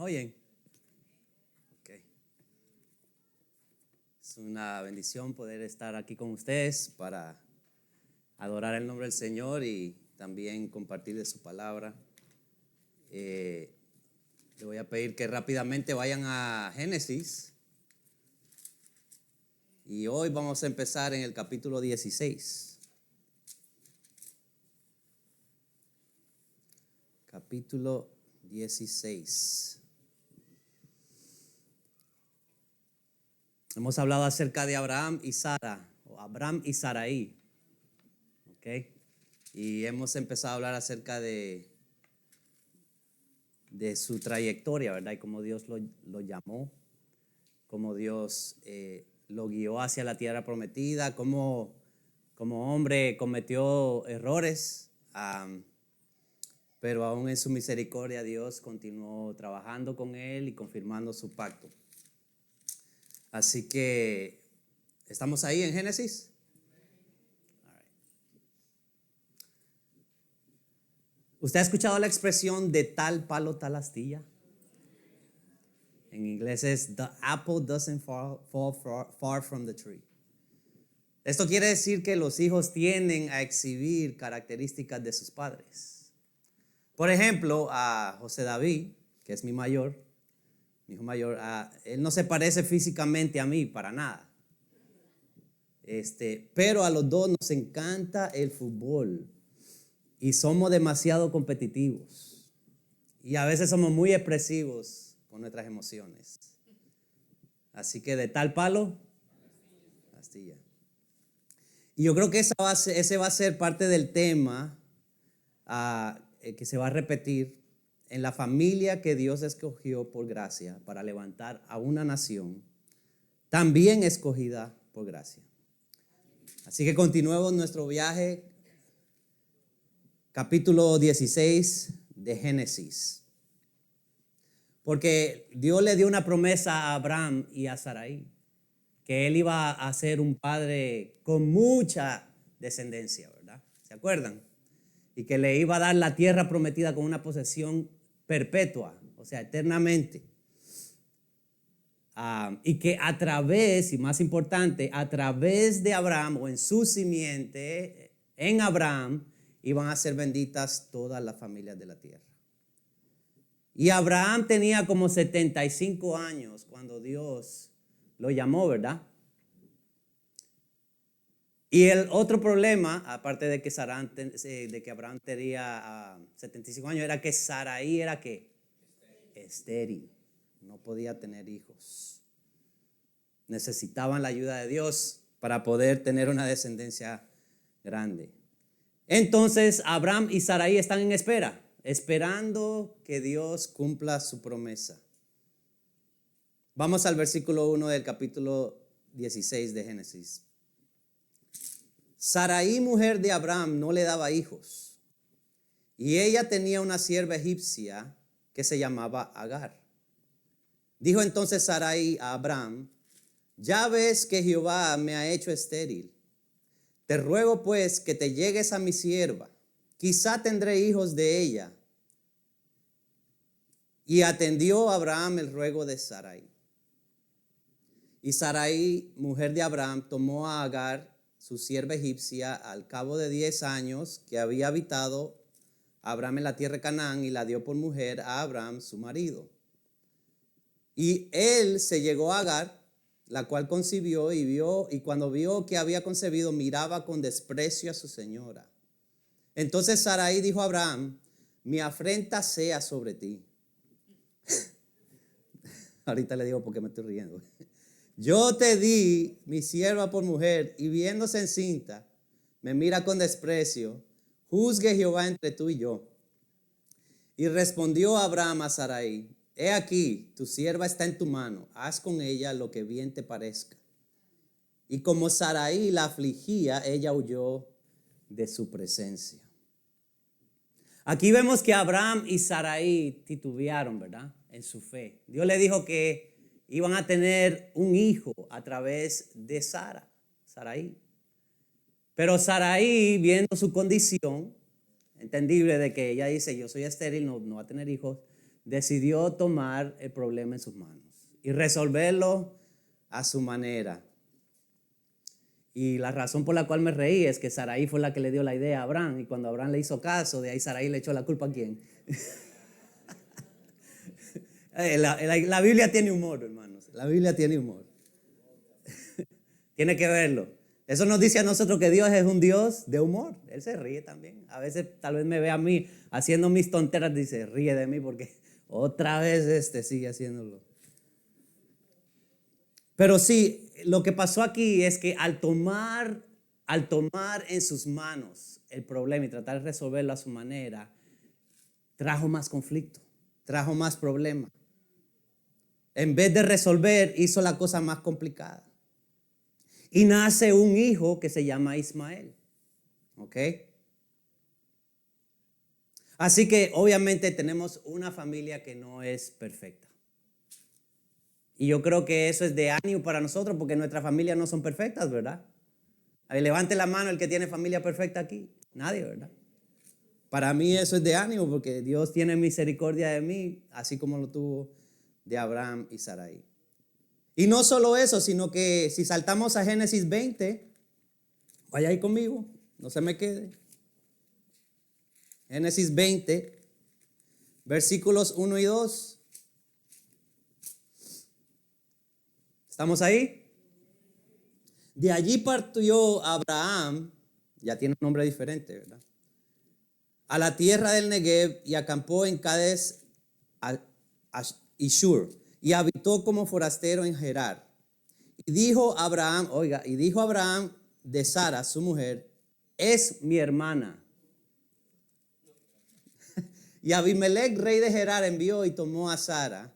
oyen? Ok. Es una bendición poder estar aquí con ustedes para adorar el nombre del Señor y también compartir de su palabra. Le voy a pedir que rápidamente vayan a Génesis. Y hoy vamos a empezar en el capítulo 16. Capítulo 16. Hemos hablado acerca de Abraham y Sara, o Abraham y Sarai. ¿Ok? Y hemos empezado a hablar acerca de su trayectoria, ¿verdad? Y cómo Dios lo llamó, cómo Dios lo guió hacia la tierra prometida, cómo como hombre cometió errores, pero aún en su misericordia Dios continuó trabajando con él y confirmando su pacto. Así que, ¿estamos ahí en Génesis? ¿Usted ha escuchado la expresión de tal palo, tal astilla? En inglés es the apple doesn't fall far from the tree. Esto quiere decir que los hijos tienden a exhibir características de sus padres. Por ejemplo, a José David, que es mi hijo mayor, él no se parece físicamente a mí para nada. Pero a los dos nos encanta el fútbol y somos demasiado competitivos y a veces somos muy expresivos con nuestras emociones. Así que de tal palo, astilla. Y yo creo que ese va a ser parte del tema que se va a repetir en la familia que Dios escogió por gracia para levantar a una nación también escogida por gracia. Así que continuemos nuestro viaje, capítulo 16 de Génesis. Porque Dios le dio una promesa a Abraham y a Sarai, que él iba a ser un padre con mucha descendencia, ¿verdad? ¿Se acuerdan? Y que le iba a dar la tierra prometida con una posesión perpetua, o sea, eternamente. Y que a través, y más importante, a través de Abraham o en su simiente, en Abraham, iban a ser benditas todas las familias de la tierra. Y Abraham tenía como 75 años cuando Dios lo llamó, ¿verdad? Y el otro problema, aparte de que Abraham tenía 75 años, era que Sarai era ¿qué? Estéril. No podía tener hijos. Necesitaban la ayuda de Dios para poder tener una descendencia grande. Entonces Abraham y Sarai están en espera, esperando que Dios cumpla su promesa. Vamos al versículo 1 del capítulo 16 de Génesis. Sarai, mujer de Abraham, no le daba hijos, y ella tenía una sierva egipcia que se llamaba Agar. Dijo entonces Sarai a Abraham: ya ves que Jehová me ha hecho estéril. Te ruego pues que te llegues a mi sierva, quizá tendré hijos de ella. Y atendió Abraham el ruego de Sarai. Y Sarai, mujer de Abraham, tomó a Agar, su sierva egipcia, al cabo de 10 años que había habitado Abraham en la tierra de Canaán, y la dio por mujer a Abraham, su marido. Y él se llegó a Agar, la cual concibió y cuando vio que había concebido, miraba con desprecio a su señora. Entonces Sarai dijo a Abraham: mi afrenta sea sobre ti. Ahorita le digo porque me estoy riendo. Yo te di mi sierva por mujer, y viéndose encinta, me mira con desprecio. Juzgue Jehová entre tú y yo. Y respondió Abraham a Sarai: he aquí, tu sierva está en tu mano, haz con ella lo que bien te parezca. Y como Sarai la afligía, ella huyó de su presencia. Aquí vemos que Abraham y Sarai titubearon, ¿verdad? En su fe. Dios le dijo que iban a tener un hijo a través de Sarai. Pero Sarai, viendo su condición, entendible de que ella dice: yo soy estéril, no va a tener hijos. decidió tomar el problema en sus manos y resolverlo a su manera. Y la razón por la cual me reí es que Sarai fue la que le dio la idea a Abraham, y cuando Abraham le hizo caso, de ahí Sarai le echó la culpa a quién. La Biblia tiene humor, hermanos. La Biblia tiene humor. Tiene que verlo. Eso nos dice a nosotros que Dios es un Dios de humor. Él se ríe también. A veces tal vez me ve a mí haciendo mis tonteras, dice, ríe de mí porque otra vez sigue haciéndolo. Pero sí, lo que pasó aquí es que al tomar en sus manos el problema y tratar de resolverlo a su manera, trajo más conflicto, trajo más problema. En vez de resolver, hizo la cosa más complicada. Y nace un hijo que se llama Ismael. ¿Ok? Así que obviamente tenemos una familia que no es perfecta. Y yo creo que eso es de ánimo para nosotros porque nuestras familias no son perfectas, ¿verdad? A ver, levante la mano el que tiene familia perfecta aquí. Nadie, ¿verdad? Para mí eso es de ánimo porque Dios tiene misericordia de mí, así como lo tuvo de Abraham y Sarai. Y no solo eso, sino que si saltamos a Génesis 20, vaya ahí conmigo, no se me quede. Génesis 20, versículos 1 y 2. ¿Estamos ahí? De allí partió Abraham, ya tiene un nombre diferente, ¿verdad? A la tierra del Negev y acampó en Cades y Shur y habitó como forastero en Gerar. Y dijo Abraham de Sara, su mujer, es mi hermana. Y Abimelech, rey de Gerar, envió y tomó a Sara.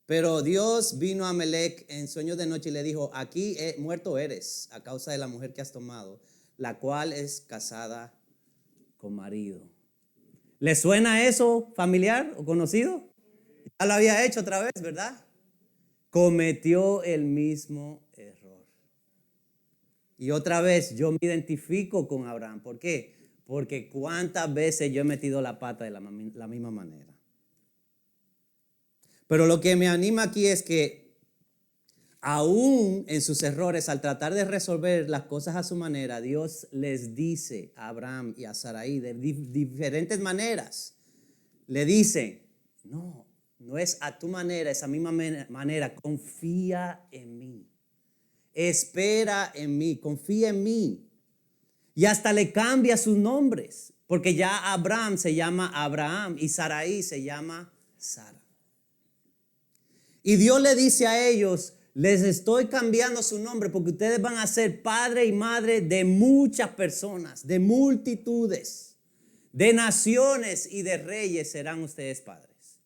Pero Dios vino a Abimelech en sueños de noche y le dijo, aquí muerto eres a causa de la mujer que has tomado, la cual es casada con marido. ¿Le suena eso familiar o conocido? Ya lo había hecho otra vez, ¿verdad? Cometió el mismo error. Y otra vez yo me identifico con Abraham. ¿Por qué? Porque cuántas veces yo he metido la pata de la misma manera. Pero lo que me anima aquí es que aún en sus errores, al tratar de resolver las cosas a su manera, Dios les dice a Abraham y a Sarai de diferentes maneras. Le dice, no es a tu manera, esa misma manera, confía en mí. Espera en mí, confía en mí. Y hasta le cambia sus nombres, porque ya Abraham se llama Abraham y Sarai se llama Sara. Y Dios le dice a ellos, les estoy cambiando su nombre porque ustedes van a ser padre y madre de muchas personas, de multitudes, de naciones y de reyes serán ustedes padres.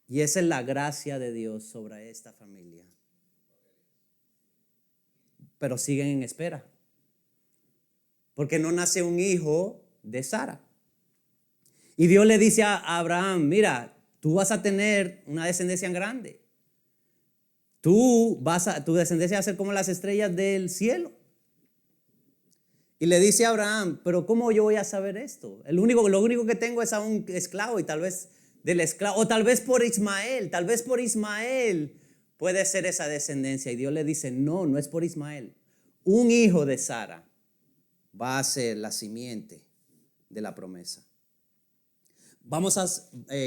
Y esa es la gracia de Dios sobre esta familia. Pero siguen en espera. Porque no nace un hijo de Sara. Y Dios le dice a Abraham, mira, tú vas a tener una descendencia grande. Tu descendencia va a ser como las estrellas del cielo. Y le dice a Abraham, pero ¿cómo yo voy a saber esto? Lo único que tengo es a un esclavo y tal vez del esclavo, o tal vez por Ismael puede ser esa descendencia. Y Dios le dice, no es por Ismael. Un hijo de Sara va a ser la simiente de la promesa. Vamos a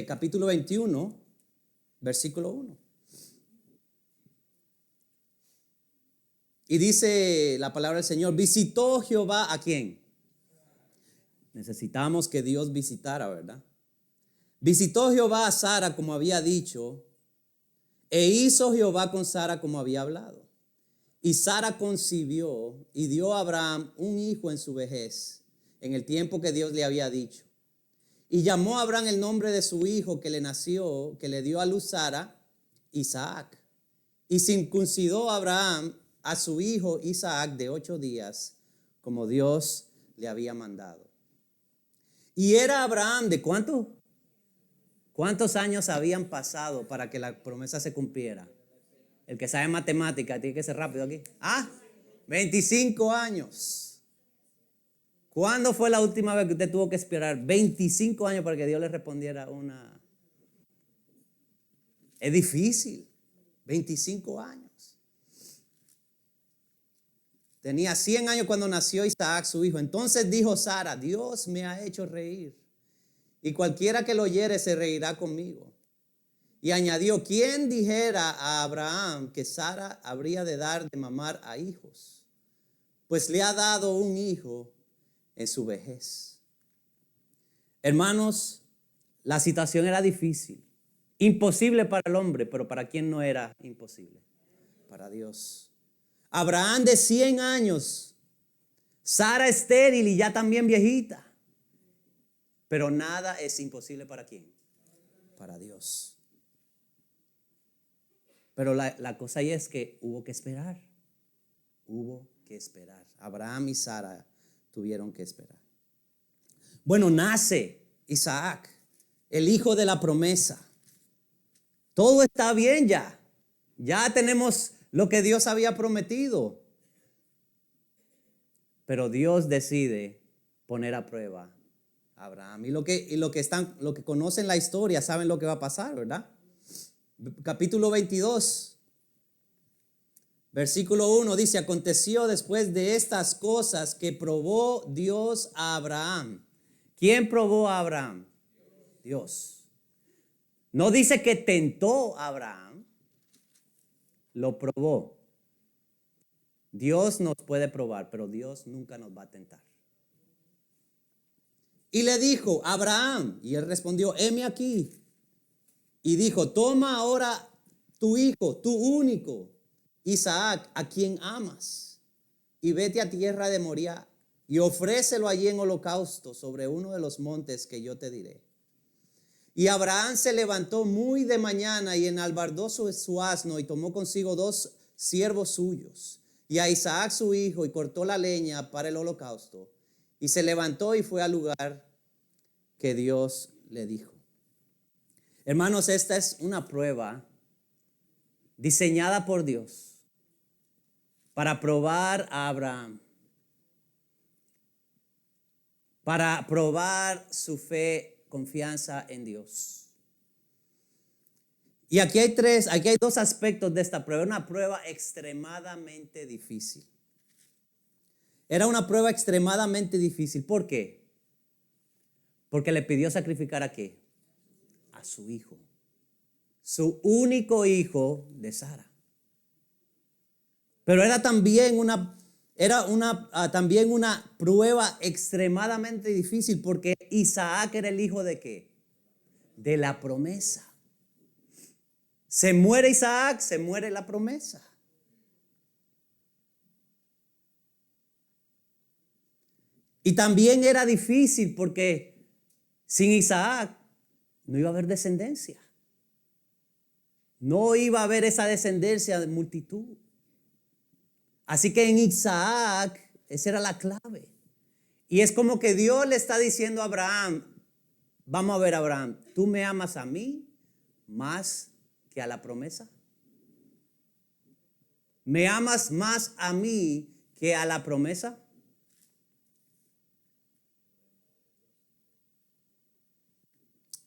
capítulo 21, versículo 1. Y dice la palabra del Señor, visitó Jehová ¿a quién? Necesitamos que Dios visitara, ¿verdad? Visitó Jehová a Sara como había dicho, e hizo Jehová con Sara como había hablado. Y Sara concibió y dio a Abraham un hijo en su vejez, en el tiempo que Dios le había dicho. Y llamó a Abraham el nombre de su hijo que le nació, que le dio a luz Sara, Isaac. Y circuncidó a Abraham a su hijo Isaac de 8 días, como Dios le había mandado. Y era Abraham de ¿cuánto? ¿Cuántos años habían pasado para que la promesa se cumpliera? El que sabe matemática tiene que ser rápido aquí. 25 años. ¿Cuándo fue la última vez que usted tuvo que esperar 25 años para que Dios le respondiera una? Es difícil. 25 años. Tenía 100 años cuando nació Isaac, su hijo. Entonces dijo Sara, Dios me ha hecho reír, y cualquiera que lo oyere se reirá conmigo. Y añadió, ¿quién dijera a Abraham que Sara habría de dar de mamar a hijos? Pues le ha dado un hijo en su vejez. Hermanos, la situación era difícil. Imposible para el hombre, pero ¿para quién no era imposible? Para Dios. Abraham de 100 años, Sara estéril y ya también viejita. Pero nada es imposible para quién? Para Dios. Pero la cosa ahí es que hubo que esperar. Hubo que esperar. Abraham y Sara tuvieron que esperar. Bueno, nace Isaac, el hijo de la promesa. Todo está bien ya. Ya tenemos lo que Dios había prometido. Pero Dios decide poner a prueba a Abraham. Y lo que conocen la historia saben lo que va a pasar, ¿verdad? Capítulo 22, versículo 1 dice, aconteció después de estas cosas que probó Dios a Abraham. ¿Quién probó a Abraham? Dios. No dice que tentó a Abraham, lo probó. Dios nos puede probar, pero Dios nunca nos va a tentar. Y le dijo, Abraham, y él respondió, heme aquí. Y dijo, toma ahora tu hijo, tu único, Isaac, a quien amas, y vete a tierra de Moriah, y ofrécelo allí en holocausto sobre uno de los montes que yo te diré. Y Abraham se levantó muy de mañana y enalbardó su asno y tomó consigo 2 siervos suyos y a Isaac su hijo y cortó la leña para el holocausto. Y se levantó y fue al lugar que Dios le dijo. Hermanos, esta es una prueba diseñada por Dios para probar a Abraham, para probar su fe, confianza en Dios. Y aquí hay 2 aspectos de esta prueba. Una prueba extremadamente difícil. Era una prueba extremadamente difícil. ¿Por qué? Porque le pidió sacrificar ¿a qué? A su hijo. Su único hijo de Sara. Pero era también también una prueba extremadamente difícil porque Isaac era el hijo ¿de qué? De la promesa. Se muere Isaac, se muere la promesa. Y también era difícil porque sin Isaac no iba a haber descendencia. No iba a haber esa descendencia de multitud. Así que en Isaac, esa era la clave. Y es como que Dios le está diciendo a Abraham, vamos a ver Abraham, ¿tú me amas a mí más que a la promesa? ¿Me amas más a mí que a la promesa?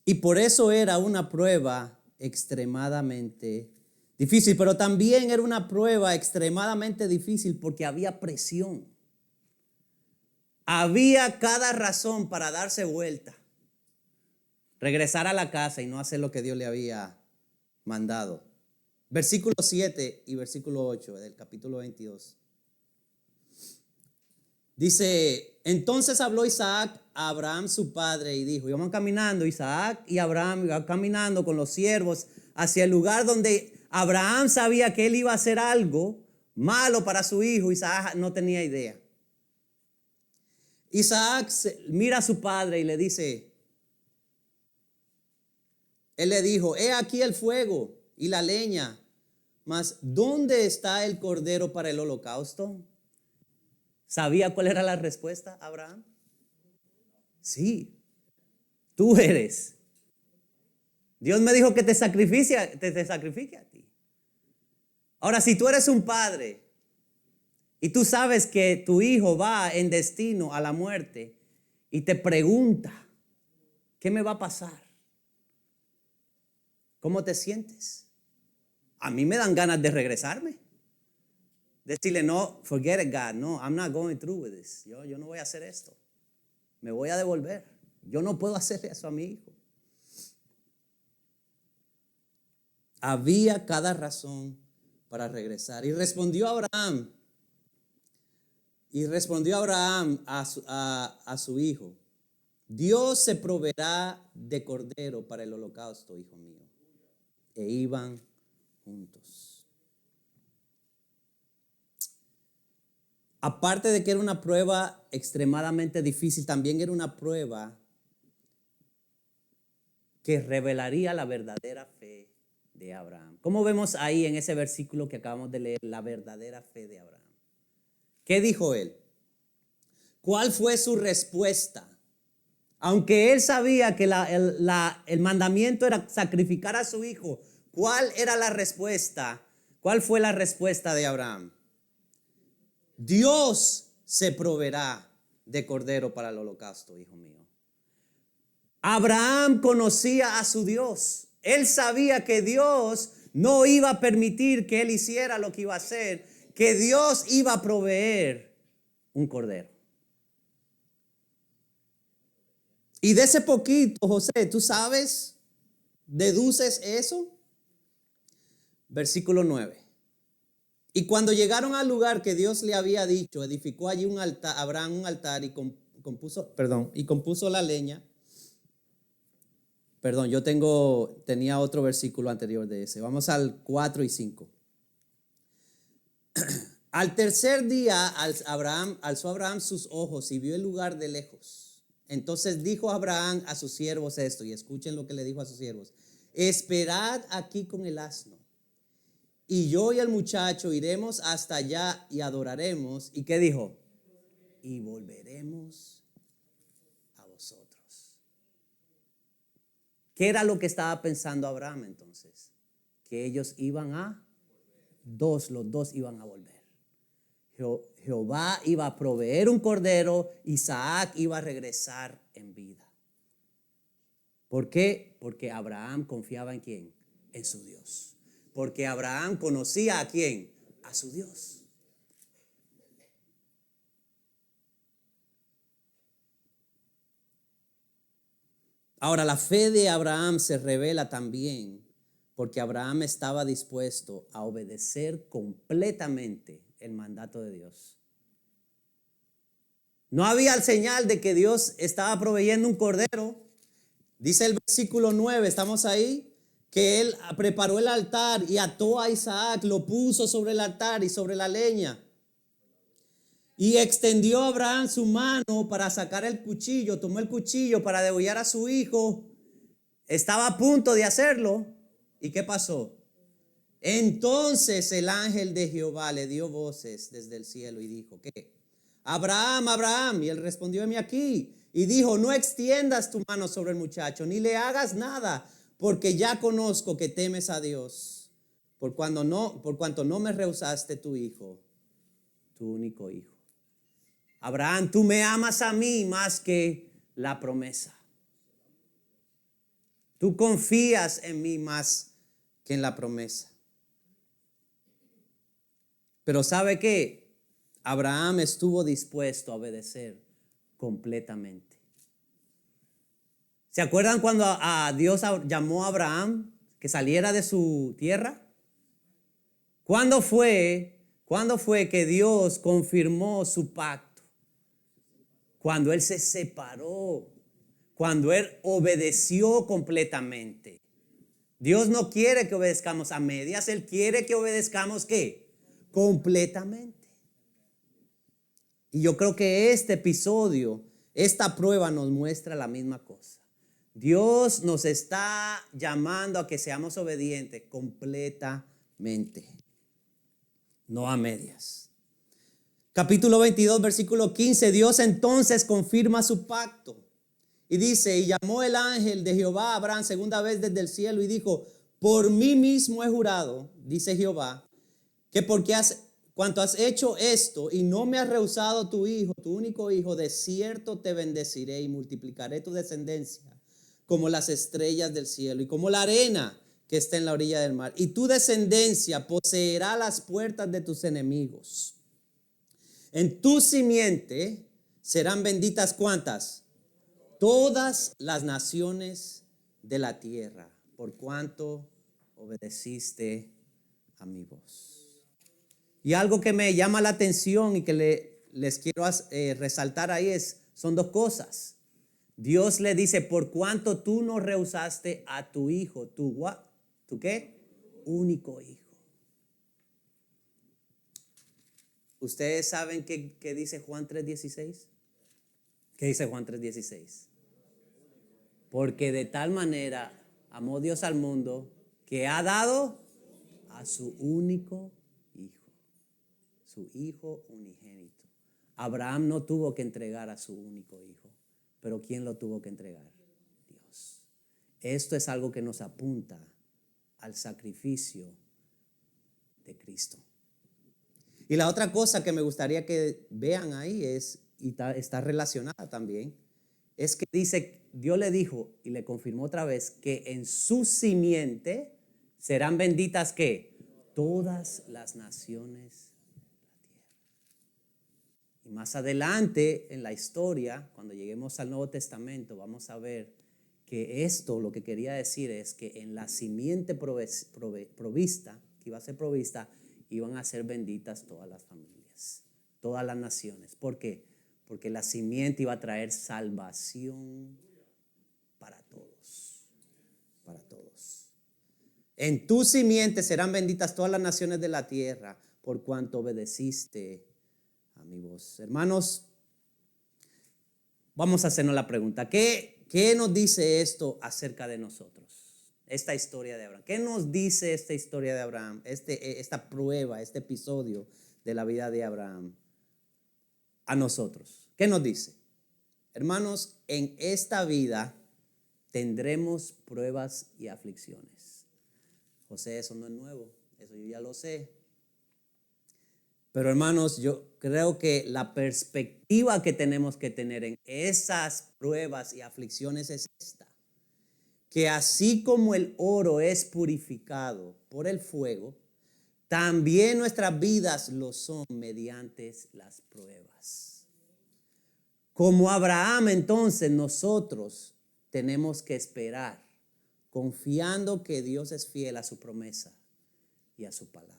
Y por eso era una prueba extremadamente difícil, pero también era una prueba extremadamente difícil porque había presión. Había cada razón para darse vuelta, regresar a la casa y no hacer lo que Dios le había mandado. Versículo 7 y versículo 8 del capítulo 22. Dice, entonces habló Isaac a Abraham su padre y dijo, iban caminando Isaac y Abraham, iban caminando con los siervos hacia el lugar donde Abraham sabía que él iba a hacer algo malo para su hijo. Isaac no tenía idea. Isaac mira a su padre y le dice, él le dijo, he aquí el fuego y la leña, mas ¿dónde está el cordero para el holocausto? ¿Sabía cuál era la respuesta, Abraham? Sí, tú eres. Dios me dijo que te sacrifique a ti. Ahora, si tú eres un padre y tú sabes que tu hijo va en destino a la muerte y te pregunta, ¿qué me va a pasar? ¿Cómo te sientes? A mí me dan ganas de regresarme. Decirle, no, forget it, God. No, I'm not going through with this. Yo no voy a hacer esto. Me voy a devolver. Yo no puedo hacerle eso a mi hijo. Había cada razón para regresar. Y respondió Abraham a su hijo, Dios se proveerá de cordero para el holocausto, hijo mío. E iban juntos. Aparte de que era una prueba extremadamente difícil, también era una prueba que revelaría la verdadera fe de Abraham. ¿Cómo vemos ahí en ese versículo que acabamos de leer la verdadera fe de Abraham? ¿Qué dijo él? ¿Cuál fue su respuesta? Aunque él sabía que el mandamiento era sacrificar a su hijo, ¿cuál era la respuesta? ¿Cuál fue la respuesta de Abraham? Dios se proveerá de cordero para el holocausto, hijo mío. Abraham conocía a su Dios. Él sabía que Dios no iba a permitir que él hiciera lo que iba a hacer, que Dios iba a proveer un cordero. Y de ese poquito, José, ¿tú sabes? ¿Deduces eso? Versículo 9. Y cuando llegaron al lugar que Dios le había dicho, edificó allí un altar, Abraham un altar y compuso la leña. Perdón, tenía otro versículo anterior de ese. Vamos al 4 y 5. Al tercer día alzó Abraham sus ojos y vio el lugar de lejos. Entonces dijo Abraham a sus siervos esto, y escuchen lo que le dijo a sus siervos: esperad aquí con el asno, y yo y el muchacho iremos hasta allá y adoraremos. ¿Y qué dijo? Y volveremos a vosotros. ¿Qué era lo que estaba pensando Abraham entonces? Que ellos los dos iban a volver. Jehová iba a proveer un cordero, Isaac iba a regresar en vida. ¿Por qué? Porque Abraham confiaba en ¿quién? En su Dios. Porque Abraham conocía ¿a quién? A su Dios. Ahora, la fe de Abraham se revela también porque Abraham estaba dispuesto a obedecer completamente el mandato de Dios. No había señal de que Dios estaba proveyendo un cordero. Dice el versículo 9, estamos ahí, que él preparó el altar y ató a Isaac, lo puso sobre el altar y sobre la leña. Y extendió Abraham su mano para sacar el cuchillo, tomó el cuchillo para degollar a su hijo. Estaba a punto de hacerlo. ¿Y qué pasó? Entonces el ángel de Jehová le dio voces desde el cielo y dijo, ¿qué? Abraham, Abraham. Y él respondió, heme aquí. Y dijo, no extiendas tu mano sobre el muchacho, ni le hagas nada, porque ya conozco que temes a Dios, por cuanto no me rehusaste tu hijo, tu único hijo. Abraham, tú me amas a mí más que la promesa. Tú confías en mí más que en la promesa. Pero ¿sabe qué? Abraham estuvo dispuesto a obedecer completamente. ¿Se acuerdan cuando a Dios llamó a Abraham que saliera de su tierra? ¿Cuándo fue que Dios confirmó su pacto? Cuando él se separó, cuando él obedeció completamente. Dios no quiere que obedezcamos a medias, él quiere que obedezcamos ¿qué? Completamente. Y yo creo que este episodio, esta prueba nos muestra la misma cosa. Dios nos está llamando a que seamos obedientes completamente, no a medias. Capítulo 22, versículo 15, Dios entonces confirma su pacto. Y dice, y llamó el ángel de Jehová a Abraham segunda vez desde el cielo y dijo, por mí mismo he jurado, dice Jehová, que porque has cuanto has hecho esto y no me has rehusado tu hijo, tu único hijo, de cierto te bendeciré y multiplicaré tu descendencia como las estrellas del cielo y como la arena que está en la orilla del mar. Y tu descendencia poseerá las puertas de tus enemigos. En tu simiente serán benditas ¿cuántas? Todas las naciones de la tierra, por cuanto obedeciste a mi voz. Y algo que me llama la atención y que les quiero resaltar ahí son dos cosas. Dios le dice, por cuanto tú no rehusaste a tu hijo, ¿tu qué? Único hijo. ¿Ustedes saben qué dice Juan 3:16? ¿Qué dice Juan 3:16? Porque de tal manera amó Dios al mundo que ha dado a su único hijo, su hijo unigénito. Abraham no tuvo que entregar a su único hijo, pero ¿quién lo tuvo que entregar? Dios. Esto es algo que nos apunta al sacrificio de Cristo. Y la otra cosa que me gustaría que vean ahí y está relacionada también, es que dice, Dios le dijo y le confirmó otra vez que en su simiente serán benditas ¿qué? Todas las naciones de la tierra. Y más adelante en la historia, cuando lleguemos al Nuevo Testamento, vamos a ver que esto lo que quería decir es que en la simiente provista, que iba a ser provista, iban a ser benditas todas las familias, todas las naciones. ¿Por qué? Porque la simiente iba a traer salvación para todos, para todos. En tu simiente serán benditas todas las naciones de la tierra, por cuanto obedeciste a mi voz. Hermanos, vamos a hacernos la pregunta, ¿qué nos dice esto acerca de nosotros? Esta historia de Abraham. ¿Qué nos dice esta historia de Abraham? Esta prueba, este episodio de la vida de Abraham a nosotros. ¿Qué nos dice? Hermanos, en esta vida tendremos pruebas y aflicciones. José, eso no es nuevo, eso yo ya lo sé. Pero hermanos, yo creo que la perspectiva que tenemos que tener en esas pruebas y aflicciones es esta: que así como el oro es purificado por el fuego, también nuestras vidas lo son mediante las pruebas. Como Abraham, entonces nosotros tenemos que esperar, confiando que Dios es fiel a su promesa y a su palabra.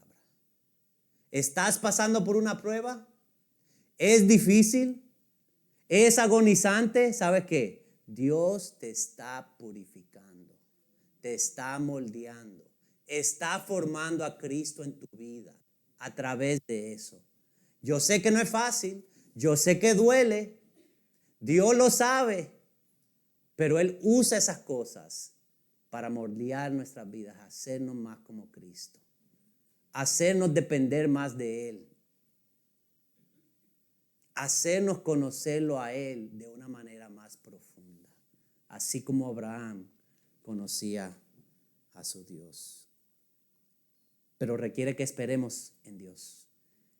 ¿Estás pasando por una prueba? ¿Es difícil? ¿Es agonizante? ¿Sabes qué? Dios te está purificando, te está moldeando, está formando a Cristo en tu vida a través de eso. Yo sé que no es fácil, yo sé que duele, Dios lo sabe, pero Él usa esas cosas para moldear nuestras vidas, hacernos más como Cristo, hacernos depender más de Él, hacernos conocerlo a Él de una manera más profunda, así como Abraham conocía a su Dios. Pero requiere que esperemos en Dios,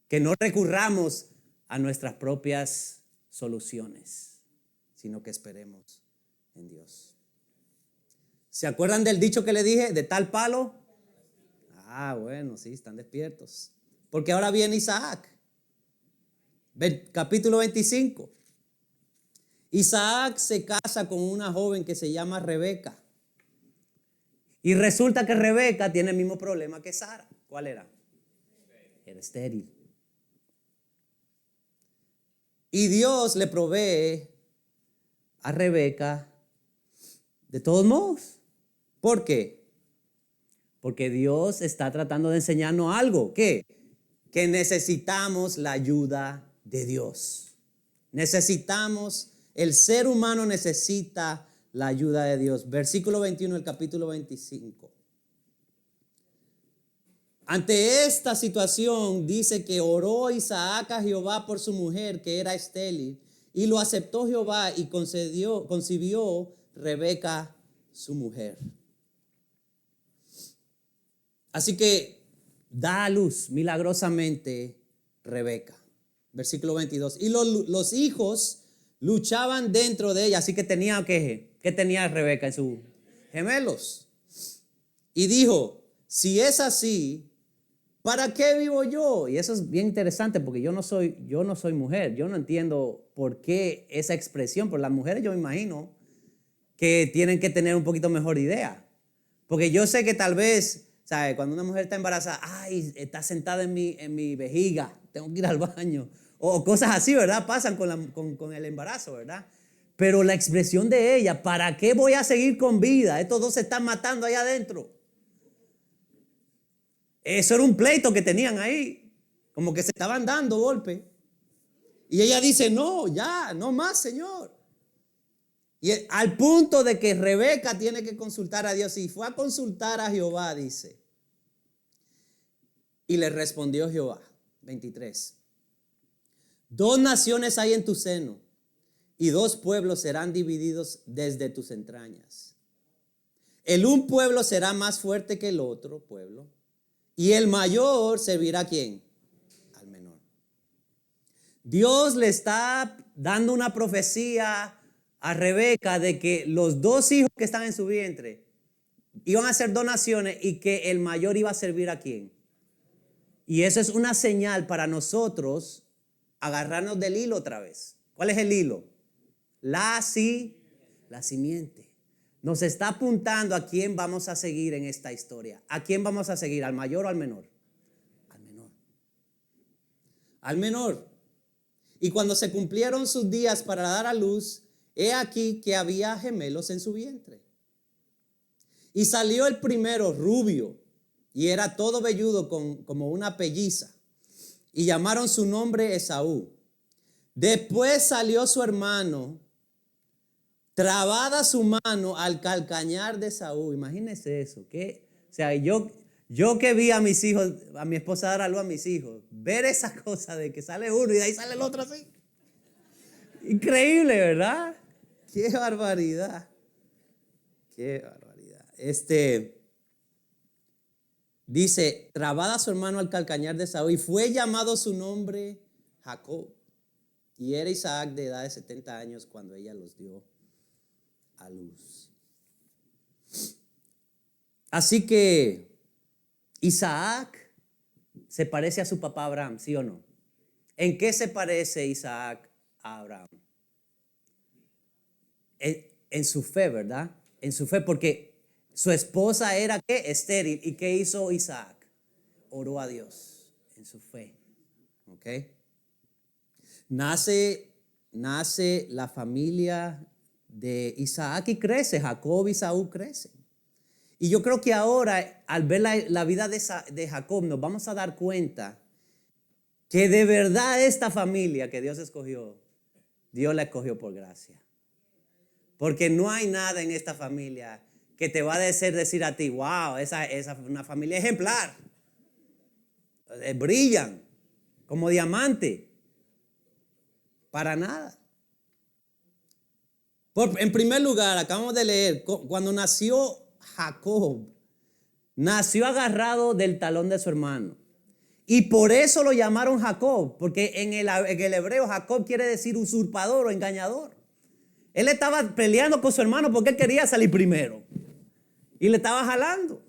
que no recurramos a nuestras propias soluciones, sino que esperemos en Dios. ¿Se acuerdan del dicho que le dije? De tal palo. Bueno, sí, están despiertos. Porque ahora viene Isaac. Capítulo 25. Isaac se casa con una joven que se llama Rebeca. Y resulta que Rebeca tiene el mismo problema que Sara. ¿Cuál era? Era estéril. Y Dios le provee a Rebeca de todos modos. ¿Por qué? Porque Dios está tratando de enseñarnos algo. ¿Qué? Que necesitamos la ayuda de Dios. El ser humano necesita la ayuda de Dios. Versículo 21 del capítulo 25. Ante esta situación dice que oró Isaac a Jehová por su mujer que era estéril, y lo aceptó Jehová y concibió Rebeca su mujer. Así que da a luz milagrosamente Rebeca. Versículo 22. Y los hijos luchaban dentro de ella. Así que tenía, ¿qué tenía Rebeca en sus gemelos? Y dijo, si es así, ¿para qué vivo yo? Y eso es bien interesante porque yo no soy mujer. Yo no entiendo por qué esa expresión. Por las mujeres yo me imagino que tienen que tener un poquito mejor idea. Porque yo sé que tal vez, ¿sabe? Cuando una mujer está embarazada, ay, está sentada en mi vejiga, tengo que ir al baño. O cosas así, ¿verdad? Pasan con el embarazo, ¿verdad? Pero la expresión de ella, ¿para qué voy a seguir con vida? Estos dos se están matando allá adentro. Eso era un pleito que tenían ahí, como que se estaban dando golpe. Y ella dice, no, ya, no más, Señor. Y al punto de que Rebeca tiene que consultar a Dios. Y fue a consultar a Jehová, dice. Y le respondió Jehová, 23. 2 naciones hay en tu seno, y 2 pueblos serán divididos desde tus entrañas. El un pueblo será más fuerte que el otro pueblo, y el mayor servirá ¿a quién? Al menor. Dios le está dando una profecía a Rebeca de que los 2 hijos que están en su vientre iban a ser 2 naciones y que el mayor iba a servir ¿a quién? Y eso es una señal para nosotros agarrarnos del hilo otra vez. ¿Cuál es el hilo? La simiente. Nos está apuntando a quién vamos a seguir en esta historia. ¿A quién vamos a seguir? ¿Al mayor o al menor? Al menor. Al menor. Y cuando se cumplieron sus días para dar a luz, he aquí que había gemelos en su vientre. Y salió el primero rubio, y era todo velludo como una pelliza. Y llamaron su nombre Esaú. Después salió su hermano, trabada su mano al calcañar de Esaú. Imagínense eso. O sea, yo que vi a mis hijos, a mi esposa dar a luz a mis hijos, ver esa cosa de que sale uno y de ahí sale el otro así. Increíble, ¿verdad? Qué barbaridad. Qué barbaridad. Dice, trabada su hermano al calcañar de Esaú, y fue llamado su nombre Jacob. Y era Isaac de edad de 70 años cuando ella los dio a luz. Así que Isaac se parece a su papá Abraham, ¿sí o no? ¿En qué se parece Isaac a Abraham? En su fe, ¿verdad? En su fe, porque su esposa era ¿qué? Estéril. ¿Y qué hizo Isaac? Oró a Dios en su fe. ¿Ok? Nace la familia de Isaac y crece. Jacob y Esaú crecen. Y yo creo que ahora, al ver la vida de Jacob, nos vamos a dar cuenta que de verdad esta familia que Dios escogió, Dios la escogió por gracia. Porque no hay nada en esta familia que te va a decir a ti, wow, esa es una familia ejemplar. Brillan como diamante. Para nada. En primer lugar, acabamos de leer, cuando nació Jacob, nació agarrado del talón de su hermano. Y por eso lo llamaron Jacob, porque en el hebreo Jacob quiere decir usurpador o engañador. Él estaba peleando con su hermano porque él quería salir primero. Y le estaba jalando.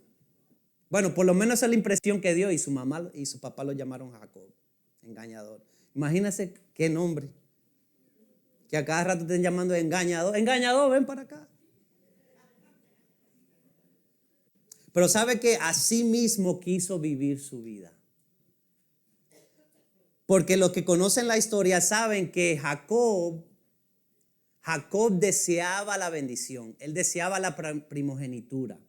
Bueno, por lo menos esa es la impresión que dio, y su mamá y su papá lo llamaron Jacob, engañador. Imagínense qué nombre. Que a cada rato te estén llamando engañador. Engañador, ven para acá. Pero sabe que así mismo quiso vivir su vida. Porque los que conocen la historia saben que Jacob deseaba la bendición. Él deseaba la primogenitura.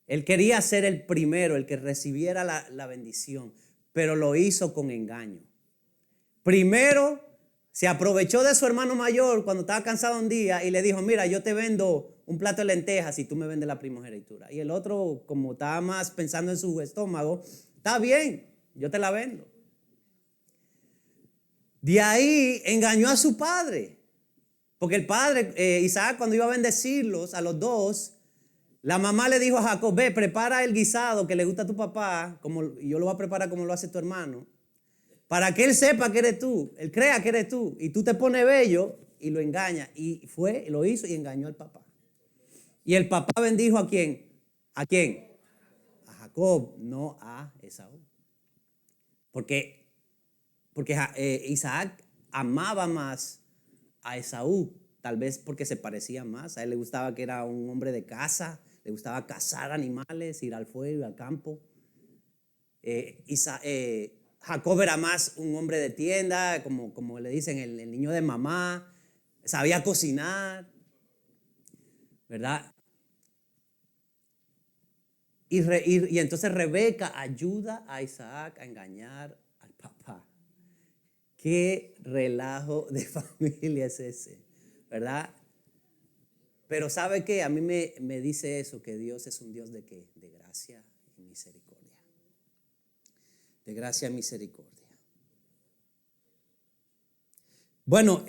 Él quería ser el primero, el que recibiera la bendición. Pero lo hizo con engaño. Primero se aprovechó de su hermano mayor cuando estaba cansado un día y le dijo, mira, yo te vendo un plato de lentejas y tú me vendes la primogenitura. Y el otro, como estaba más pensando en su estómago, está bien, yo te la vendo. De ahí engañó a su padre. Porque el padre, Isaac, cuando iba a bendecirlos a los dos, la mamá le dijo a Jacob, ve, prepara el guisado que le gusta a tu papá, y yo lo voy a preparar como lo hace tu hermano, para que él sepa que eres tú, él crea que eres tú, y tú te pones bello y lo engañas. Y lo hizo y engañó al papá. Y el papá bendijo ¿a quién? ¿A quién? A Jacob, no a Esaú. Porque Isaac amaba más a Esaú, tal vez porque se parecía más. A él le gustaba que era un hombre de caza, le gustaba cazar animales, ir al fuego, ir al campo. Jacob era más un hombre de tienda, como le dicen, el niño de mamá, sabía cocinar, ¿verdad? Y entonces Rebeca ayuda a Isaac a engañar al papá. ¿Qué relajo de familia es ese? ¿Verdad? Pero ¿sabe qué? A mí me dice eso, que Dios es un Dios de ¿qué? De gracia y misericordia. De gracia y misericordia. Bueno,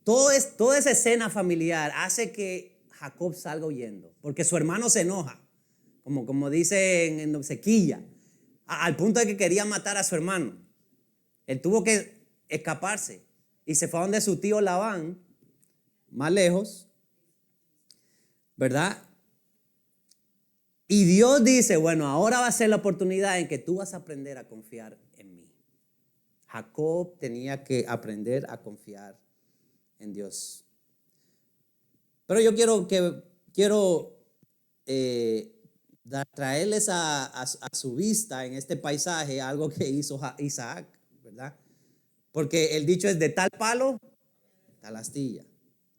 toda esa escena familiar hace que Jacob salga huyendo, porque su hermano se enoja, como dicen en Sequilla, al punto de que quería matar a su hermano. Él tuvo que escaparse y se fue a donde su tío Labán, más lejos, ¿verdad? Y Dios dice, bueno, ahora va a ser la oportunidad en que tú vas a aprender a confiar en mí. Jacob tenía que aprender a confiar en Dios. Pero yo quiero traerles a su vista en este paisaje algo que hizo Isaac, ¿verdad? Porque el dicho es de tal palo, tal astilla.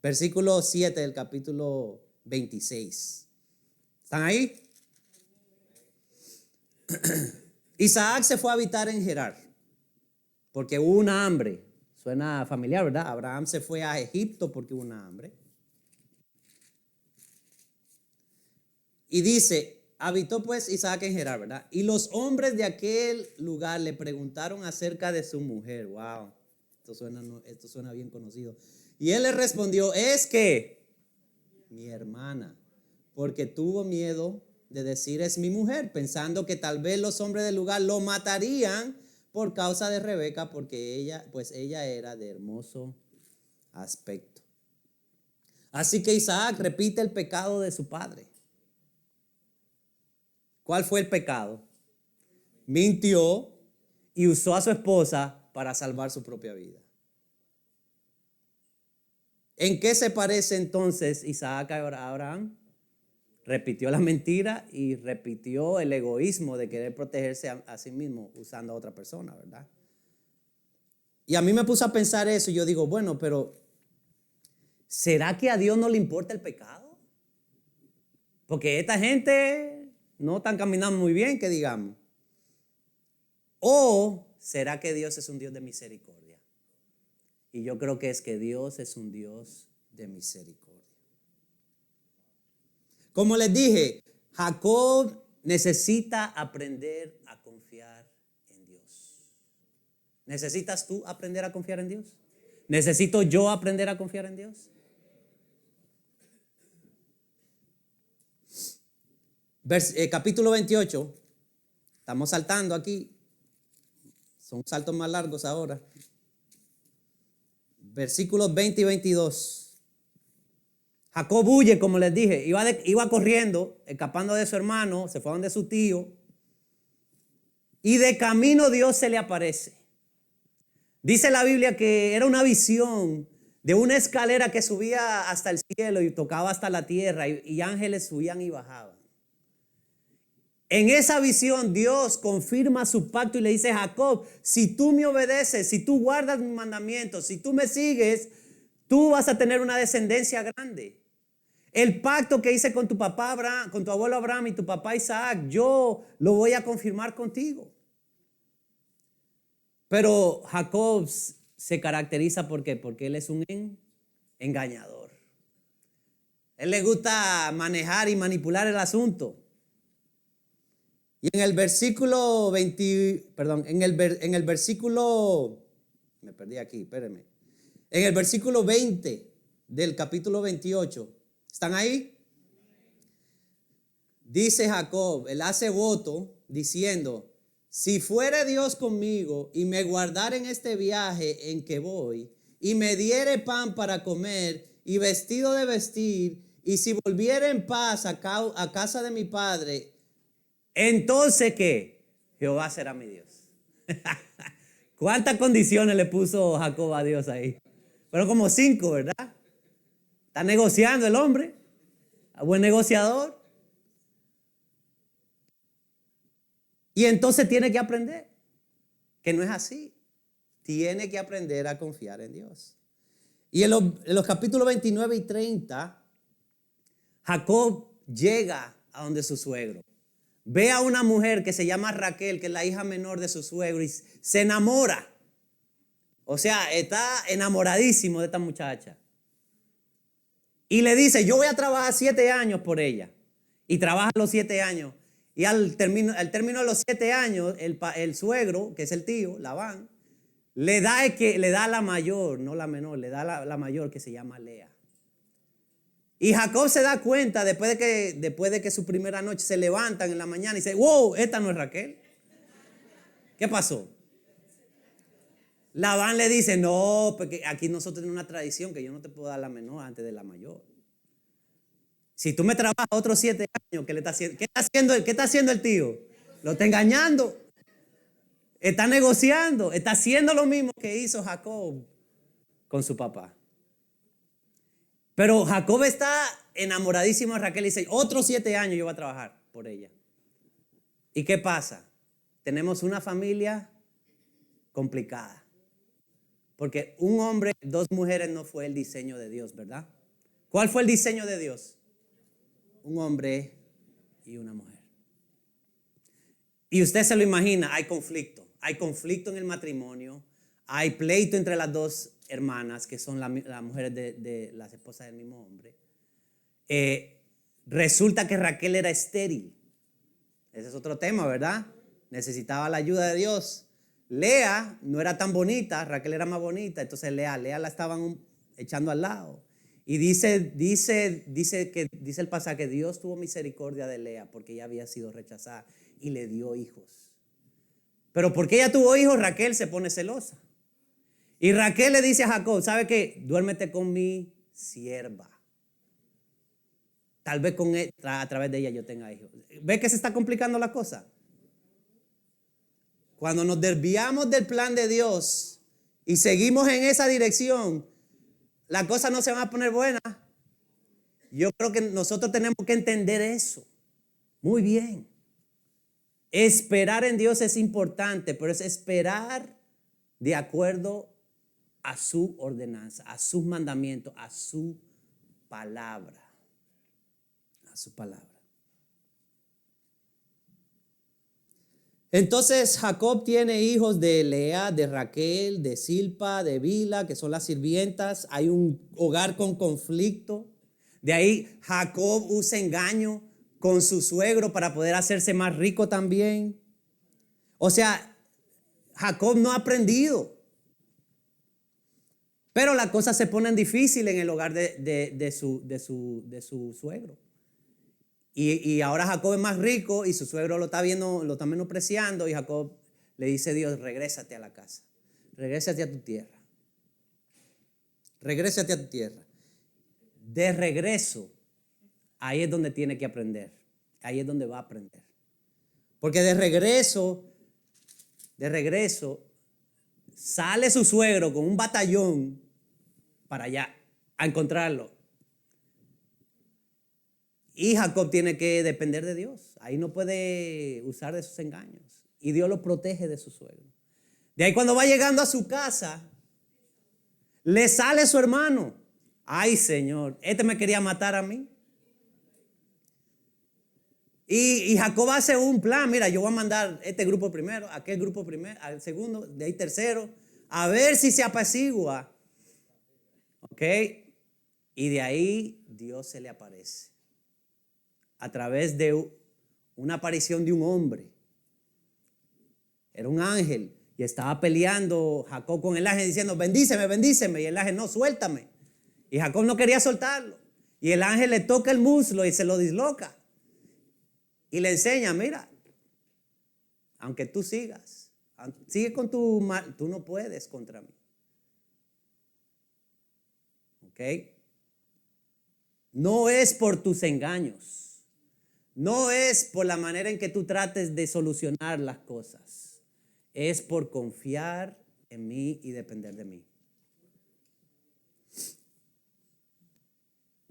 Versículo 7 del capítulo 26. ¿Están ahí? Isaac se fue a habitar en Gerar porque hubo una hambre. Suena familiar, ¿verdad? Abraham se fue a Egipto porque hubo una hambre. Y dice, habitó pues Isaac en Gerar, ¿verdad? Y los hombres de aquel lugar le preguntaron acerca de su mujer. Wow, esto suena bien conocido. Y él le respondió, es que mi hermana, porque tuvo miedo de decir es mi mujer, pensando que tal vez los hombres del lugar lo matarían por causa de Rebeca, porque ella era de hermoso aspecto. Así que Isaac repite el pecado de su padre. ¿Cuál fue el pecado? Mintió y usó a su esposa para salvar su propia vida. ¿En qué se parece entonces Isaac a Abraham? Repitió la mentira y repitió el egoísmo de querer protegerse a sí mismo usando a otra persona, ¿verdad? Y a mí me puso a pensar eso y yo digo, bueno, pero ¿será que a Dios no le importa el pecado? Porque esta gente no están caminando muy bien, que digamos. ¿O será que Dios es un Dios de misericordia? Y yo creo que es que Dios es un Dios de misericordia. Como les dije, Jacob necesita aprender a confiar en Dios. ¿Necesitas tú aprender a confiar en Dios? ¿Necesito yo aprender a confiar en Dios? Capítulo 28. Estamos saltando aquí. Son saltos más largos ahora. Versículos 20 y 22. Jacob huye, como les dije, iba corriendo, escapando de su hermano, se fue a donde su tío. Y de camino Dios se le aparece. Dice la Biblia que era una visión de una escalera que subía hasta el cielo y tocaba hasta la tierra y ángeles subían y bajaban. En esa visión Dios confirma su pacto y le dice a Jacob, si tú me obedeces, si tú guardas mis mandamientos, si tú me sigues, tú vas a tener una descendencia grande. El pacto que hice con tu papá Abraham, con tu abuelo Abraham y tu papá Isaac, yo lo voy a confirmar contigo. Pero Jacob se caracteriza ¿por qué? Porque él es un engañador. Él le gusta manejar y manipular el asunto. Y en el versículo 20, perdón, en el versículo, me perdí aquí, espérenme. En el versículo 20 del capítulo 28, ¿están ahí? Dice Jacob, él hace voto diciendo, si fuere Dios conmigo y me guardare en este viaje en que voy, y me diere pan para comer y vestido de vestir, y si volviere en paz a casa de mi padre, entonces ¿qué? Jehová será mi Dios. ¿Cuántas condiciones le puso Jacob a Dios ahí? Pero como 5, ¿verdad? Está negociando el hombre, buen negociador. Y entonces tiene que aprender que no es así. Tiene que aprender a confiar en Dios. Y en los capítulos 29 y 30, Jacob llega a donde su suegro. Ve a una mujer que se llama Raquel, que es la hija menor de su suegro, y se enamora. O sea, está enamoradísimo de esta muchacha. Y le dice, yo voy a trabajar 7 años por ella. Y trabaja los 7 años. Y al término de los 7 años, el suegro, que es el tío, Labán, le da la mayor, no la menor, le da la mayor, que se llama Lea. Y Jacob se da cuenta después de que su primera noche se levantan en la mañana y dice, wow, esta no es Raquel. ¿Qué pasó? Labán le dice, no, porque aquí nosotros tenemos una tradición que yo no te puedo dar la menor antes de la mayor. Si tú me trabajas otros 7 años, ¿qué está haciendo? ¿Qué está haciendo el tío? Lo está engañando. Está negociando. Está haciendo lo mismo que hizo Jacob con su papá. Pero Jacob está enamoradísimo de Raquel y dice, otros 7 años yo voy a trabajar por ella. ¿Y qué pasa? Tenemos una familia complicada. Porque un hombre, 2 mujeres no fue el diseño de Dios, ¿verdad? ¿Cuál fue el diseño de Dios? Un hombre y una mujer. Y usted se lo imagina, hay conflicto. Hay conflicto en el matrimonio. Hay pleito entre las 2 hermanas, que son las mujeres de las esposas del mismo hombre. Resulta que Raquel era estéril. Ese es otro tema, ¿verdad? Necesitaba la ayuda de Dios. Lea no era tan bonita, Raquel era más bonita, entonces Lea la estaban echando al lado. Y dice el pasaje que Dios tuvo misericordia de Lea porque ella había sido rechazada y le dio hijos. Pero porque ella tuvo hijos, Raquel se pone celosa. Y Raquel le dice a Jacob, ¿sabe qué? Duérmete con mi sierva. Tal vez a través de ella yo tenga hijos. ¿Ve que se está complicando la cosa? Cuando nos desviamos del plan de Dios y seguimos en esa dirección, las cosas no se van a poner buenas. Yo creo que nosotros tenemos que entender eso. Muy bien. Esperar en Dios es importante, pero es esperar de acuerdo a su ordenanza, a sus mandamientos, a su palabra. A su palabra. Entonces Jacob tiene hijos de Lea, de Raquel, de Silpa, de Bila, que son las sirvientas. Hay un hogar con conflicto. De ahí Jacob usa engaño con su suegro para poder hacerse más rico también. O sea, Jacob no ha aprendido. Pero las cosas se ponen difíciles en el hogar de su suegro. Y ahora Jacob es más rico y su suegro lo está viendo, lo está menospreciando, y Jacob le dice a Dios, regrésate a la casa, regrésate a tu tierra, regrésate a tu tierra. De regreso, ahí es donde tiene que aprender, ahí es donde va a aprender. Porque de regreso, sale su suegro con un batallón para allá a encontrarlo. Y Jacob tiene que depender de Dios. Ahí no puede usar de sus engaños. Y Dios lo protege de su suegro. De ahí cuando va llegando a su casa, le sale su hermano. Ay, Señor, este me quería matar a mí. Y Jacob hace un plan. Mira, yo voy a mandar este grupo primero, aquel grupo primero, al segundo, de ahí tercero, a ver si se apacigua. ¿Ok? Y de ahí Dios se le aparece. A través de una aparición de un hombre. Era un ángel y estaba peleando Jacob con el ángel diciendo, bendíceme, bendíceme. Y el ángel, no, suéltame. Y Jacob no quería soltarlo. Y el ángel le toca el muslo y se lo disloca. Y le enseña, mira, aunque tú sigas, sigue con tu mal, tú no puedes contra mí. ¿Ok? No es por tus engaños, no es por la manera en que tú trates de solucionar las cosas, es por confiar en mí y depender de mí.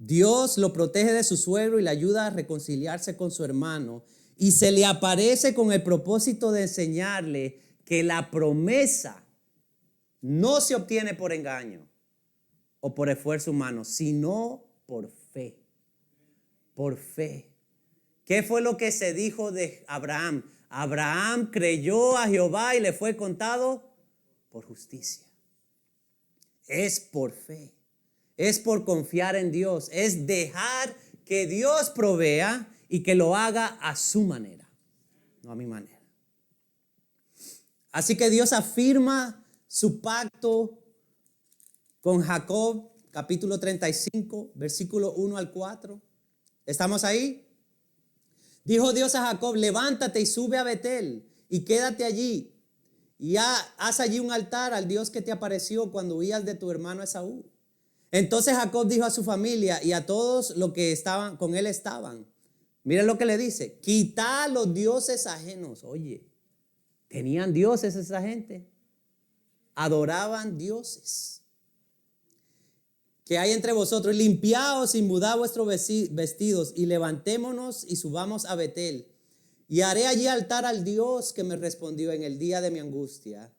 Dios lo protege de su suegro y le ayuda a reconciliarse con su hermano y se le aparece con el propósito de enseñarle que la promesa no se obtiene por engaño o por esfuerzo humano, sino por fe. Por fe. ¿Qué fue lo que se dijo de Abraham? Abraham creyó a Jehová y le fue contado por justicia. Es por fe. Es por confiar en Dios, es dejar que Dios provea y que lo haga a su manera, no a mi manera. Así que Dios afirma su pacto con Jacob, capítulo 35, versículo 1 al 4. ¿Estamos ahí? Dijo Dios a Jacob, levántate y sube a Betel y quédate allí y haz allí un altar al Dios que te apareció cuando huías de tu hermano Esaú. Entonces Jacob dijo a su familia y a todos los que estaban con él estaban. Miren lo que le dice. Quitad los dioses ajenos. Oye, tenían dioses esa gente. Adoraban dioses. Que hay entre vosotros. Limpiaos y mudad vuestros vestidos y levantémonos y subamos a Betel. Y haré allí altar al Dios que me respondió en el día de mi angustia.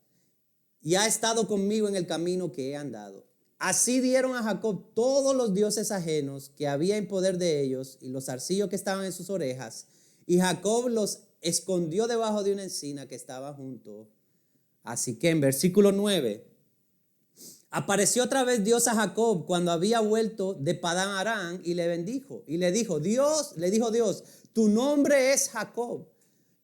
Y ha estado conmigo en el camino que he andado. Así dieron a Jacob todos los dioses ajenos que había en poder de ellos y los zarcillos que estaban en sus orejas. Y Jacob los escondió debajo de una encina que estaba junto. Así que en versículo 9, apareció otra vez Dios a Jacob cuando había vuelto de Padán Aram y le bendijo. Y le dijo Dios, tu nombre es Jacob.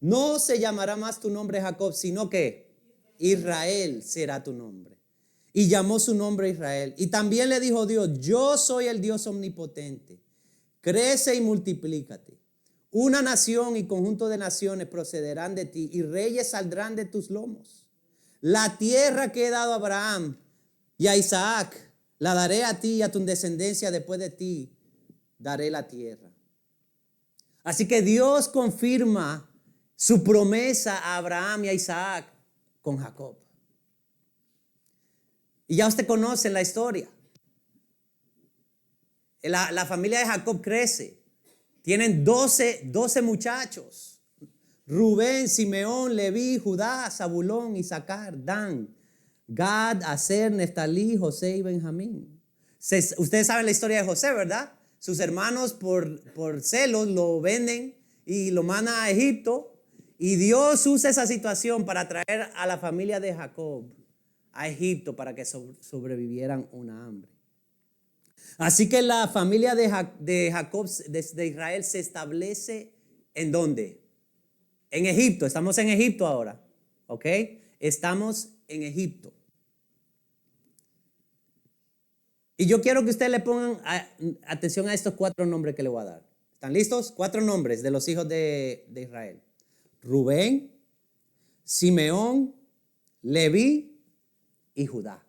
No se llamará más tu nombre Jacob, sino que Israel será tu nombre. Y llamó su nombre Israel. Y también le dijo Dios, yo soy el Dios omnipotente. Crece y multiplícate. Una nación y conjunto de naciones procederán de ti y reyes saldrán de tus lomos. La tierra que he dado a Abraham y a Isaac, la daré a ti y a tu descendencia después de ti, daré la tierra. Así que Dios confirma su promesa a Abraham y a Isaac con Jacob. Y ya usted conoce la historia. La familia de Jacob crece. Tienen 12 muchachos. Rubén, Simeón, Leví, Judá, Zabulón, Isaacar, Dan, Gad, Aser, Neftalí, José y Benjamín. Ustedes saben la historia de José, ¿verdad? Sus hermanos por celos lo venden y lo mandan a Egipto. Y Dios usa esa situación para traer a la familia de Jacob a Egipto para que sobrevivieran una hambre. Así que la familia de Jacob, de Israel, se establece ¿en dónde? En Egipto. Estamos en Egipto ahora, ¿ok? Estamos en Egipto. Y yo quiero que ustedes le pongan atención a estos 4 nombres que le voy a dar. ¿Están listos? 4 nombres de los hijos de Israel. Rubén, Simeón, Leví y Judá.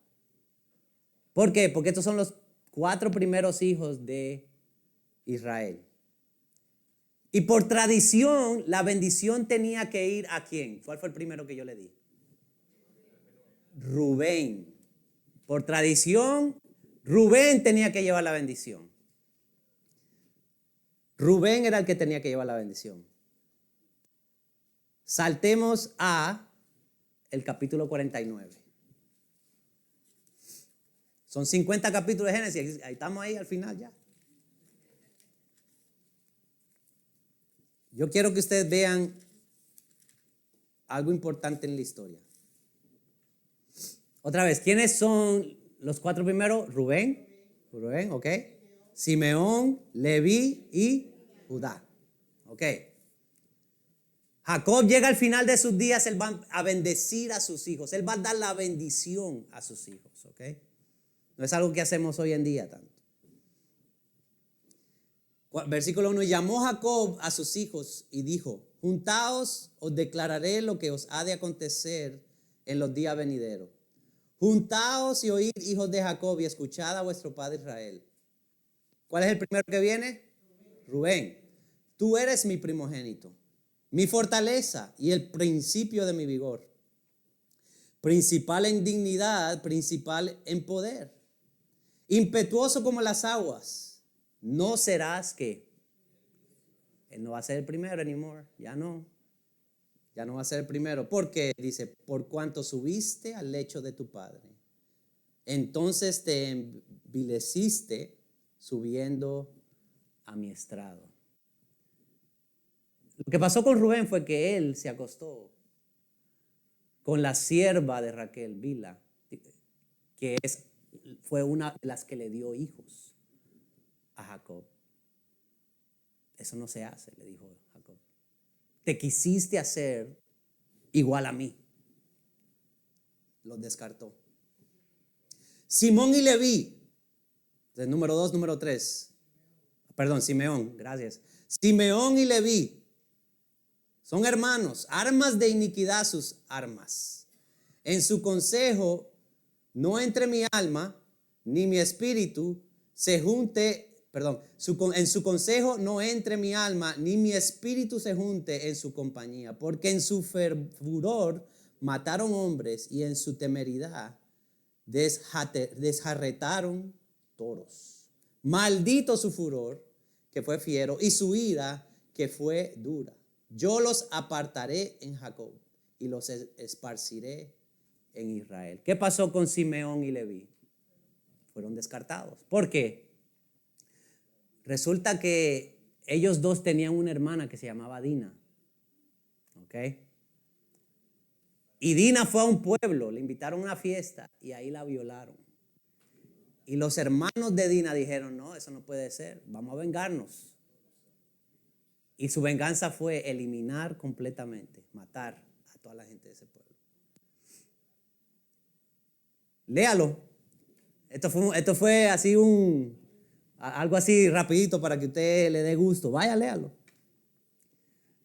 ¿Por qué? Porque estos son los 4 primeros hijos de Israel. Y por tradición, la bendición tenía que ir ¿a quién? ¿Cuál fue el primero que yo le di? Rubén. Por tradición, Rubén tenía que llevar la bendición. Rubén era el que tenía que llevar la bendición. Saltemos a el capítulo 49. Son 50 capítulos de Génesis. Ahí estamos ahí al final ya. Yo quiero que ustedes vean algo importante en la historia. Otra vez, ¿quiénes son los 4 primeros? Rubén, ok. Simeón, Leví y Judá. Ok. Jacob llega al final de sus días, él va a bendecir a sus hijos. Él va a dar la bendición a sus hijos, ok. No es algo que hacemos hoy en día tanto. Versículo 1, llamó Jacob a sus hijos y dijo, juntaos, os declararé lo que os ha de acontecer en los días venideros. Juntaos y oíd, hijos de Jacob, y escuchad a vuestro padre Israel. ¿Cuál es el primero que viene? Rubén. Tú eres mi primogénito, mi fortaleza y el principio de mi vigor. Principal en dignidad, principal en poder. Impetuoso como las aguas. No serás que. Él no va a ser el primero anymore. Ya no. Ya no va a ser el primero. Porque dice, por cuanto subiste al lecho de tu padre, entonces te envileciste subiendo a mi estrado. Lo que pasó con Rubén fue que él se acostó con la sierva de Raquel, Bila, que fue una de las que le dio hijos a Jacob. Eso no se hace, le dijo Jacob. Te quisiste hacer igual a mí. Los descartó. Simón y Leví, el número 2, número 3. Perdón, Simeón, gracias. Simeón y Leví son hermanos, armas de iniquidad sus armas. En su consejo no entre mi alma ni mi espíritu se junte, en su consejo no entre mi alma ni mi espíritu se junte en su compañía, porque en su furor mataron hombres y en su temeridad desjarretaron toros. Maldito su furor, que fue fiero, y su ira, que fue dura. Yo los apartaré en Jacob y los esparciré en Israel. ¿Qué pasó con Simeón y Leví? Fueron descartados. ¿Por qué? Resulta que ellos dos tenían una hermana que se llamaba Dina. ¿Ok? Y Dina fue a un pueblo, le invitaron a una fiesta y ahí la violaron. Y los hermanos de Dina dijeron, no, eso no puede ser, vamos a vengarnos. Y su venganza fue eliminar completamente, matar a toda la gente de ese pueblo. Léalo. Esto fue así algo así rapidito para que usted le dé gusto. Vaya, léalo.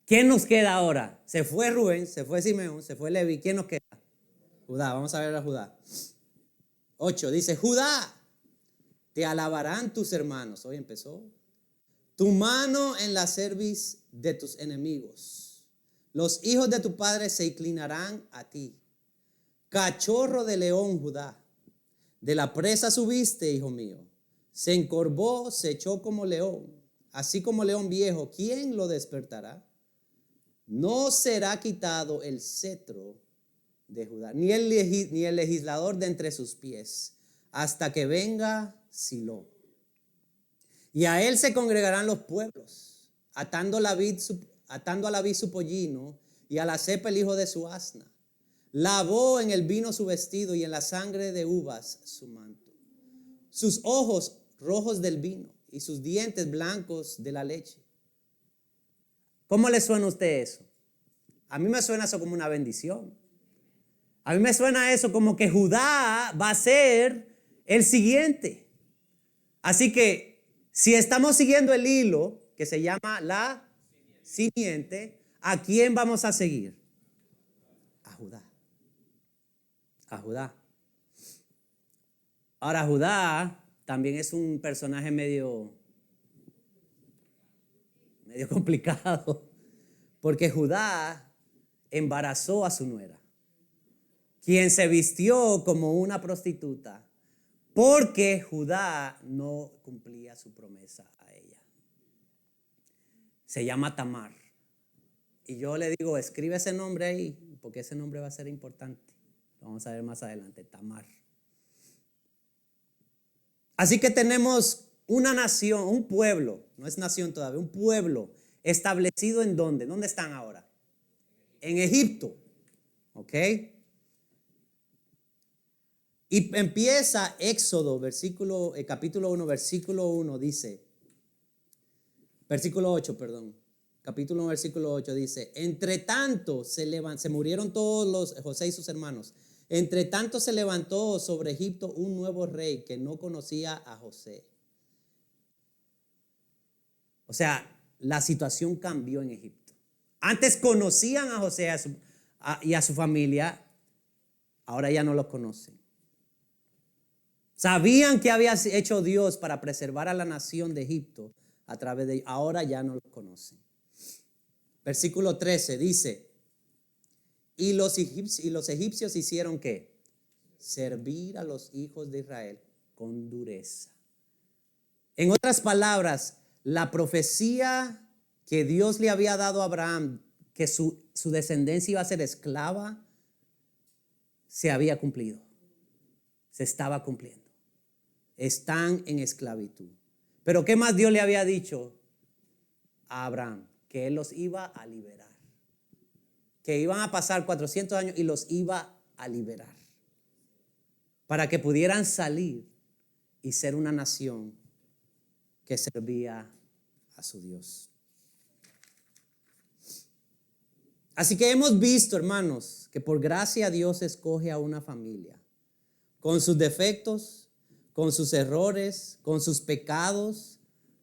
¿Quién nos queda ahora? Se fue Rubén, se fue Simeón, se fue Levi. ¿Quién nos queda? Judá. Vamos a ver a Judá. 8 dice, Judá, te alabarán tus hermanos. Hoy empezó. Tu mano en la cerviz de tus enemigos. Los hijos de tu padre se inclinarán a ti. Cachorro de león, Judá. De la presa subiste, hijo mío. Se encorvó, se echó como león. Así como león viejo, ¿quién lo despertará? No será quitado el cetro de Judá, ni el legislador de entre sus pies, hasta que venga Silo. Y a él se congregarán los pueblos, atando a la vid su pollino y a la cepa el hijo de su asna. Lavó en el vino su vestido y en la sangre de uvas su manto. Sus ojos rojos del vino y sus dientes blancos de la leche. ¿Cómo le suena a usted eso? A mí me suena eso como una bendición. A mí me suena eso como que Judá va a ser el siguiente. Así que si estamos siguiendo el hilo que se llama la simiente, ¿a quién vamos a seguir? A Judá. A Judá. Ahora, Judá también es un personaje medio complicado, porque Judá embarazó a su nuera, quien se vistió como una prostituta, porque Judá no cumplía su promesa a ella. Se llama Tamar. Y yo le digo, escribe ese nombre ahí, porque ese nombre va a ser importante. Lo vamos a ver más adelante, Tamar. Así que tenemos una nación, un pueblo, no es nación todavía, un pueblo establecido ¿en dónde? ¿Dónde están ahora? En Egipto. ¿Ok? Y empieza Éxodo, capítulo 1, versículo 1 dice, versículo 8, perdón. Capítulo 1, versículo 8 dice, entre tanto se murieron todos José y sus hermanos. Entre tanto se levantó sobre Egipto un nuevo rey que no conocía a José. O sea, la situación cambió en Egipto. Antes conocían a José y a su familia, ahora ya no los conocen. Sabían que había hecho Dios para preservar a la nación de Egipto a través de ellos, ahora ya no los conocen. Versículo 13 dice, y los egipcios hicieron ¿qué? Servir a los hijos de Israel con dureza. En otras palabras, la profecía que Dios le había dado a Abraham, que su descendencia iba a ser esclava, se había cumplido. Se estaba cumpliendo. Están en esclavitud. Pero ¿qué más Dios le había dicho a Abraham? Que Él los iba a liberar. Que iban a pasar 400 años y los iba a liberar. Para que pudieran salir y ser una nación que servía a su Dios. Así que hemos visto, hermanos, que por gracia Dios escoge a una familia con sus defectos, con sus errores, con sus pecados,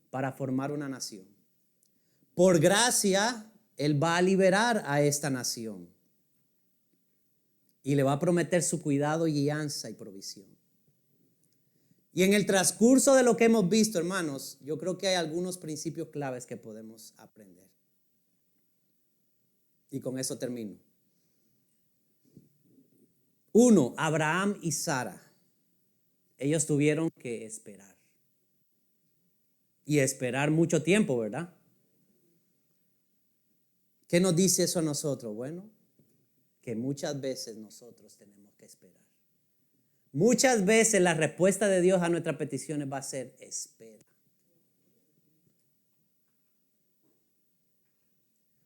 para formar una nación. Por gracia, Él va a liberar a esta nación y le va a prometer su cuidado, guianza y provisión. Y en el transcurso de lo que hemos visto, hermanos, yo creo que hay algunos principios claves que podemos aprender. Y con eso termino. 1, Abraham y Sara. Ellos tuvieron que esperar. Y esperar mucho tiempo, ¿verdad? ¿Qué nos dice eso a nosotros? Bueno, que muchas veces nosotros tenemos que esperar. Muchas veces la respuesta de Dios a nuestras peticiones va a ser espera.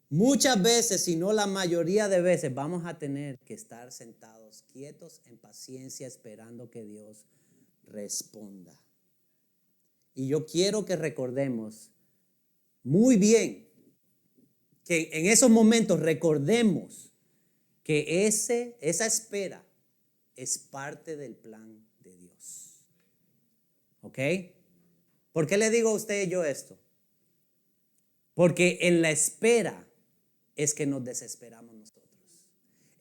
Muchas veces, si no la mayoría de veces, vamos a tener que estar sentados quietos en paciencia esperando que Dios responda. Y yo quiero que recordemos muy bien que en esos momentos recordemos que esa espera es parte del plan de Dios. ¿Ok? ¿Por qué le digo a usted y yo esto? Porque en la espera es que nos desesperamos nosotros.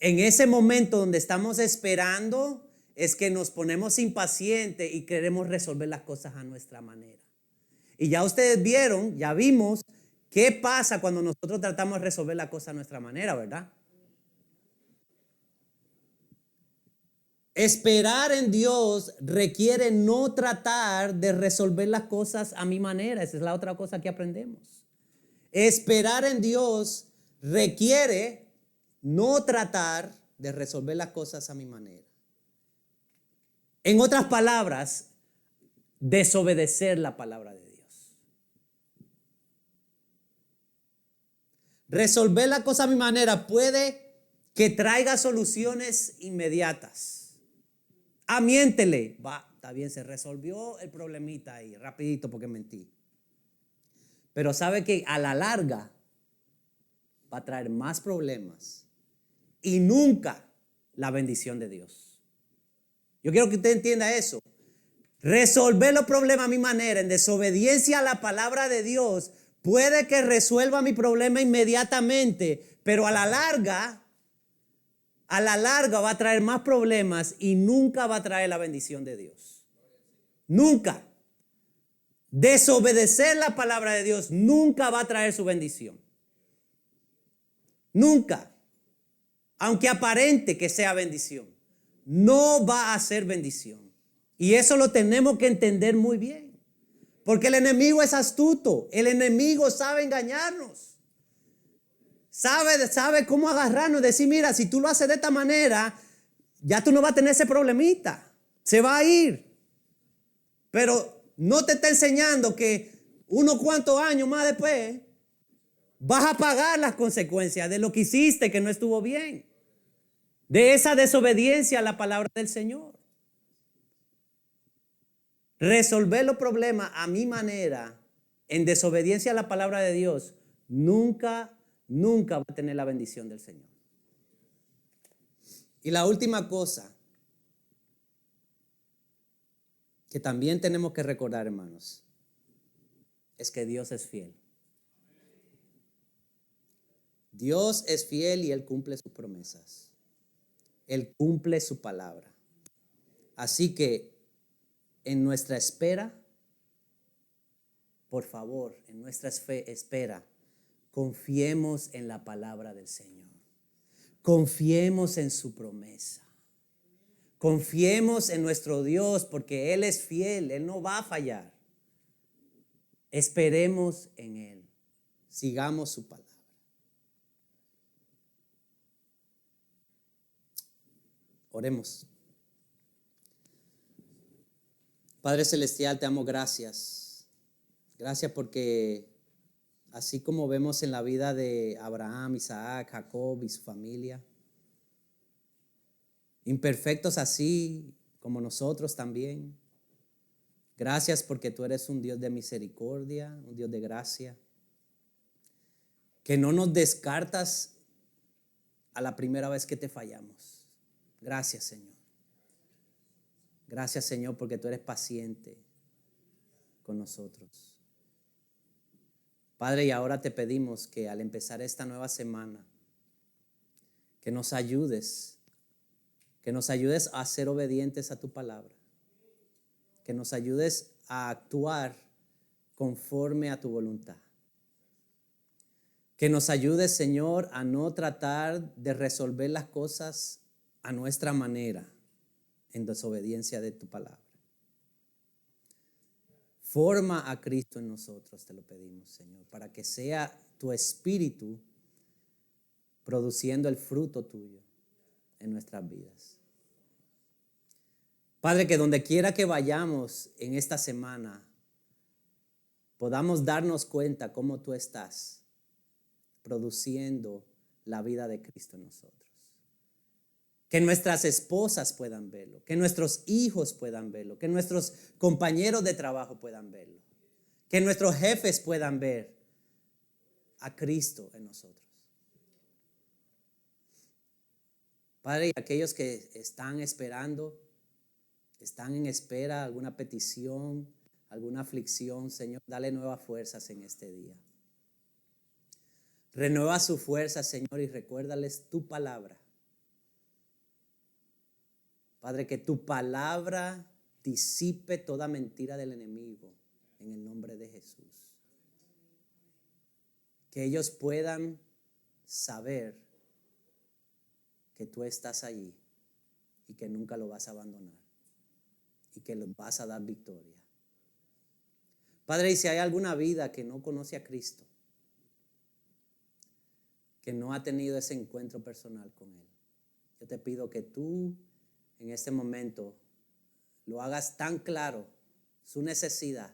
En ese momento donde estamos esperando es que nos ponemos impacientes y queremos resolver las cosas a nuestra manera. Y ya ustedes vieron, ya vimos qué pasa cuando nosotros tratamos de resolver la cosa a nuestra manera, ¿verdad? Esperar en Dios requiere no tratar de resolver las cosas a mi manera. Esa es la otra cosa que aprendemos. Esperar en Dios requiere no tratar de resolver las cosas a mi manera. En otras palabras, desobedecer la palabra de Dios. Resolver la cosa a mi manera puede que traiga soluciones inmediatas. Miéntele. Va, está bien, se resolvió el problemita ahí, rapidito porque mentí. Pero sabe que a la larga va a traer más problemas y nunca la bendición de Dios. Yo quiero que usted entienda eso. Resolver los problemas a mi manera, en desobediencia a la palabra de Dios, puede que resuelva mi problema inmediatamente, pero a la larga va a traer más problemas y nunca va a traer la bendición de Dios. Nunca. Desobedecer la palabra de Dios nunca va a traer su bendición. Nunca. Aunque aparente que sea bendición, no va a ser bendición. Y eso lo tenemos que entender muy bien. Porque el enemigo es astuto. El enemigo sabe engañarnos. Sabe cómo agarrarnos y decir, mira, si tú lo haces de esta manera, ya tú no vas a tener ese problemita. Se va a ir. Pero no te está enseñando que unos cuantos años más después vas a pagar las consecuencias de lo que hiciste que no estuvo bien. De esa desobediencia a la palabra del Señor. Resolver los problemas a mi manera, en desobediencia a la palabra de Dios, nunca va a tener la bendición del Señor. Y la última cosa que también tenemos que recordar, hermanos, es que Dios es fiel. Dios es fiel y Él cumple sus promesas. Él cumple su palabra. Así que en nuestra espera, por favor, en nuestra espera, confiemos en la palabra del Señor. Confiemos en su promesa. Confiemos en nuestro Dios porque Él es fiel, Él no va a fallar. Esperemos en Él. Sigamos su palabra. Oremos. Padre Celestial, te damos gracias. Gracias porque así como vemos en la vida de Abraham, Isaac, Jacob y su familia, imperfectos así como nosotros también. Gracias porque tú eres un Dios de misericordia, un Dios de gracia, que no nos descartas a la primera vez que te fallamos. Gracias, Señor. Gracias, Señor, porque tú eres paciente con nosotros. Padre, y ahora te pedimos que al empezar esta nueva semana, que nos ayudes a ser obedientes a tu palabra, que nos ayudes a actuar conforme a tu voluntad, que nos ayudes, Señor, a no tratar de resolver las cosas a nuestra manera en desobediencia de tu palabra. Forma a Cristo en nosotros, te lo pedimos, Señor, para que sea tu espíritu produciendo el fruto tuyo en nuestras vidas. Padre, que donde quiera que vayamos en esta semana, podamos darnos cuenta cómo tú estás produciendo la vida de Cristo en nosotros. Que nuestras esposas puedan verlo, que nuestros hijos puedan verlo, que nuestros compañeros de trabajo puedan verlo, que nuestros jefes puedan ver a Cristo en nosotros. Padre, y aquellos que están esperando, están en espera, alguna petición, alguna aflicción, Señor, dale nuevas fuerzas en este día. Renueva su fuerza, Señor, y recuérdales tu palabra. Padre, que tu palabra disipe toda mentira del enemigo en el nombre de Jesús. Que ellos puedan saber que tú estás allí y que nunca lo vas a abandonar y que los vas a dar victoria. Padre, y si hay alguna vida que no conoce a Cristo, que no ha tenido ese encuentro personal con Él, yo te pido que tú en este momento lo hagas tan claro, su necesidad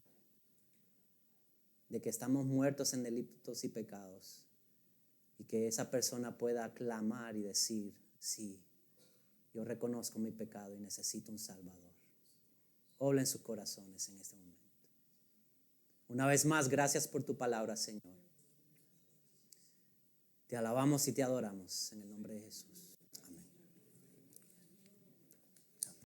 de que estamos muertos en delitos y pecados, y que esa persona pueda clamar y decir, sí, yo reconozco mi pecado y necesito un Salvador. Obra en sus corazones en este momento. Una vez más, gracias por tu palabra, Señor. Te alabamos y te adoramos en el nombre de Jesús.